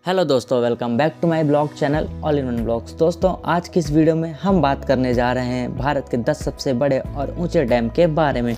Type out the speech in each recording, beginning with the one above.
Hello दोस्तों, welcome back to my blog channel all in one blogs. दोस्तों, आज की इस वीडियो में हम बात करने जा रहे हैं भारत के 10 सबसे बड़े और ऊंचे डैम के बारे में।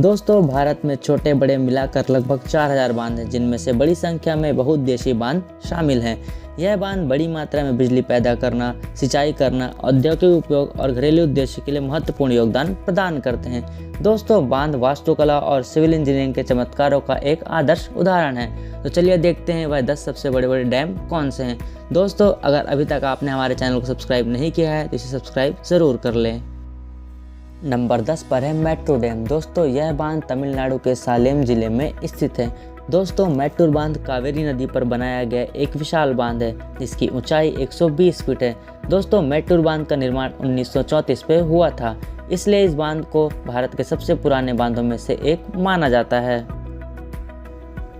दोस्तों, भारत में छोटे बड़े मिलाकर लगभग 4000 बांध हैं, जिनमें से बड़ी संख्या में बहुउद्देशीय बांध शामिल हैं। यह बांध बड़ी मात्रा में बिजली पैदा करना, सिंचाई करना, औद्योगिक उपयोग और घरेलू उद्देश्य के लिए महत्वपूर्ण योगदान प्रदान करते हैं। दोस्तों, बांध वास्तुकला और सिविल इंजीनियरिंग के चमत्कारों का एक आदर्श उदाहरण है। तो चलिए देखते हैं वह 10 सबसे बड़े बड़े डैम कौन से हैं। दोस्तों, अगर अभी तक आपने हमारे चैनल को सब्सक्राइब नहीं किया है तो इसे सब्सक्राइब ज़रूर कर लें। नंबर 10 पर है मैट्टूर डैम। दोस्तों, यह बांध तमिलनाडु के सालेम जिले में स्थित है। दोस्तों, मैट्टूर बांध कावेरी नदी पर बनाया गया एक विशाल बांध है, जिसकी ऊंचाई 120 फीट है। दोस्तों, मैट्टूर बांध का निर्माण 1934 में हुआ था, इसलिए इस बांध को भारत के सबसे पुराने बांधों में से एक माना जाता है।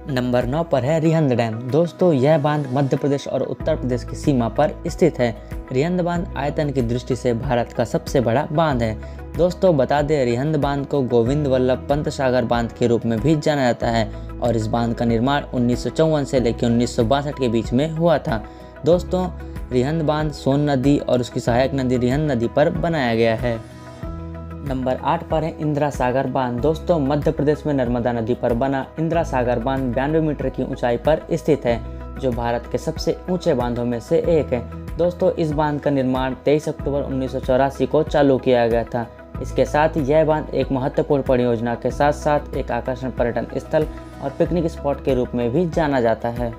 नंबर 9 पर है रिहंद डैम। दोस्तों, यह बांध मध्य प्रदेश और उत्तर प्रदेश की सीमा पर स्थित है। रिहंद बांध आयतन की दृष्टि से भारत का सबसे बड़ा बांध है। दोस्तों, बता दें, रिहंद बांध को गोविंद वल्लभ पंत सागर बांध के रूप में भी जाना जाता है और इस बांध का निर्माण 1954 से लेकर 1962 के बीच में हुआ था। दोस्तों, रिहंद बांध सोन नदी और उसकी सहायक नदी रिहंद नदी पर बनाया गया है। नंबर 8 पर है इंदिरा सागर बांध। दोस्तों, मध्य प्रदेश में नर्मदा नदी पर बना इंदिरा सागर बांध 92 मीटर की ऊंचाई पर स्थित है, जो भारत के सबसे ऊंचे बांधों में से एक है। दोस्तों, इस बांध का निर्माण 23 अक्टूबर 1984 को चालू किया गया था। इसके साथ ही यह बांध एक महत्वपूर्ण परियोजना के साथ साथ एक आकर्षण पर्यटन स्थल और पिकनिक स्पॉट के रूप में भी जाना जाता है।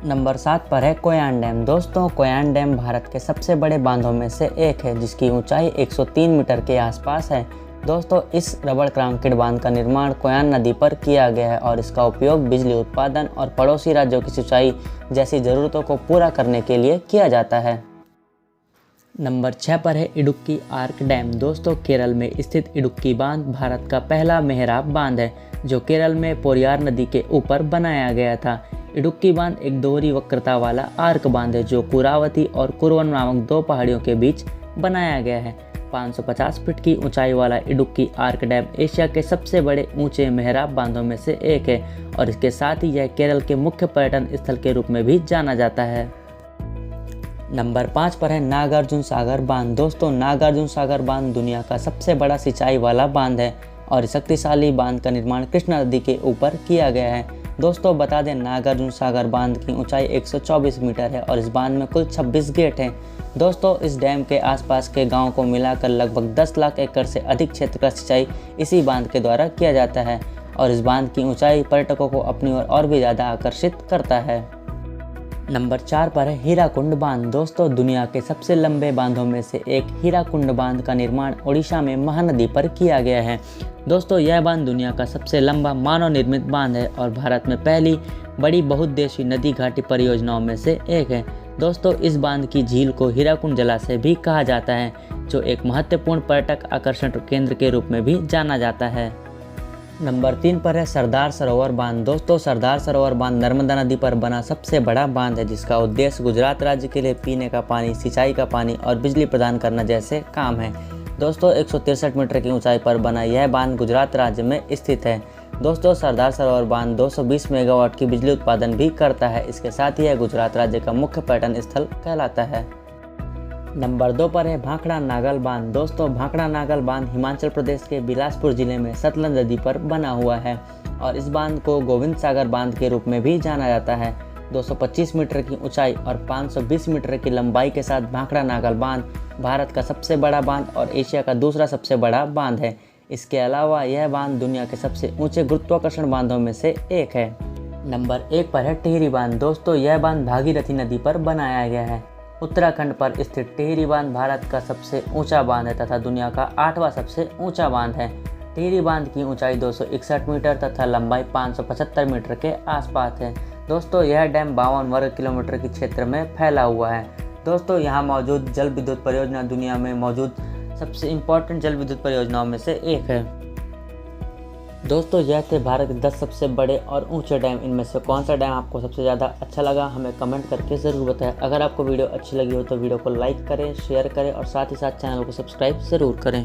नंबर 7 पर है कोयान डैम। दोस्तों, कोयान डैम भारत के सबसे बड़े बांधों में से एक है, जिसकी ऊंचाई 103 मीटर के आसपास है। दोस्तों, इस रबड़ कंक्रीट बांध का निर्माण कोयान नदी पर किया गया है और इसका उपयोग बिजली उत्पादन और पड़ोसी राज्यों की सिंचाई जैसी ज़रूरतों को पूरा करने के लिए किया जाता है। नंबर 6 पर है इडुक्की आर्क डैम। दोस्तों, केरल में स्थित इडुक्की बांध भारत का पहला मेहराब बांध है, जो केरल में पोरियार नदी के ऊपर बनाया गया था। इडुक्की बांध एक दोहरी वक्रता वाला आर्क बांध है, जो कुरावती और कुरवन नामक दो पहाड़ियों के बीच बनाया गया है। 550 फीट की ऊंचाई वाला इडुक्की आर्क डैम एशिया के सबसे बड़े ऊंचे मेहराब बांधों में से एक है और इसके साथ ही यह केरल के मुख्य पर्यटन स्थल के रूप में भी जाना जाता है। नंबर 5 पर है नागार्जुन सागर बांध। दोस्तों, नागार्जुन सागर बांध दुनिया का सबसे बड़ा सिंचाई वाला बांध है और शक्तिशाली बांध का निर्माण कृष्णा नदी के ऊपर किया गया है। दोस्तों, बता दें, नागार्जुन सागर बांध की ऊंचाई 124 मीटर है और इस बांध में कुल 26 गेट हैं। दोस्तों, इस डैम के आसपास के गांव को मिलाकर लगभग 10 लाख एकड़ से अधिक क्षेत्र का सिंचाई इसी बांध के द्वारा किया जाता है और इस बांध की ऊंचाई पर्यटकों को अपनी ओर और भी ज़्यादा आकर्षित करता है। नंबर 4 पर है हीराकुंड बांध। दोस्तों, दुनिया के सबसे लंबे बांधों में से एक हीराकुंड बांध का निर्माण ओडिशा में महानदी पर किया गया है। दोस्तों, यह बांध दुनिया का सबसे लंबा मानव निर्मित बांध है और भारत में पहली बड़ी बहुउद्देशीय नदी घाटी परियोजनाओं में से एक है। दोस्तों, इस बांध की झील को हीराकुंड जलाशय भी कहा जाता है, जो एक महत्वपूर्ण पर्यटक आकर्षण केंद्र के रूप में भी जाना जाता है। नंबर 3 पर है सरदार सरोवर बांध। दोस्तों, सरदार सरोवर बांध नर्मदा नदी पर बना सबसे बड़ा बांध है, जिसका उद्देश्य गुजरात राज्य के लिए पीने का पानी, सिंचाई का पानी और बिजली प्रदान करना जैसे काम है। दोस्तों, 163 मीटर की ऊंचाई पर बना यह बांध गुजरात राज्य में स्थित है। दोस्तों, सरदार सरोवर बांध 220 मेगावाट की बिजली उत्पादन भी करता है। इसके साथ ही यह गुजरात राज्य का मुख्य पर्यटन स्थल कहलाता है। नंबर 2 पर है भाखड़ा नागल बांध। दोस्तों, भाखड़ा नागल बांध हिमाचल प्रदेश के बिलासपुर जिले में सतलज नदी पर बना हुआ है और इस बांध को गोविंद सागर बांध के रूप में भी जाना जाता है। 225 मीटर की ऊंचाई और 520 मीटर की लंबाई के साथ भाखड़ा नागल बांध भारत का सबसे बड़ा बांध और एशिया का दूसरा सबसे बड़ा बांध है। इसके अलावा यह बांध दुनिया के सबसे ऊंचे गुरुत्वाकर्षण बांधों में से एक है। नंबर 1 पर है टिहरी बांध। दोस्तों, यह बांध भागीरथी नदी पर बनाया गया है। उत्तराखंड पर स्थित टिहरी बांध भारत का सबसे ऊंचा बांध है तथा दुनिया का 8वां सबसे ऊंचा बांध है। टिहरी बांध की ऊंचाई 261 मीटर तथा लंबाई 575 मीटर के आसपास है। दोस्तों, यह डैम 52 वर्ग किलोमीटर के क्षेत्र में फैला हुआ है। दोस्तों, यहाँ मौजूद जल विद्युत परियोजना दुनिया में मौजूद सबसे इम्पोर्टेंट जल विद्युत परियोजनाओं में से एक है। दोस्तों, यह थे भारत के 10 सबसे बड़े और ऊंचे डैम। इनमें से कौन सा डैम आपको सबसे ज़्यादा अच्छा लगा, हमें कमेंट करके ज़रूर बताएं। अगर आपको वीडियो अच्छी लगी हो तो वीडियो को लाइक करें, शेयर करें और साथ ही साथ चैनल को सब्सक्राइब ज़रूर करें।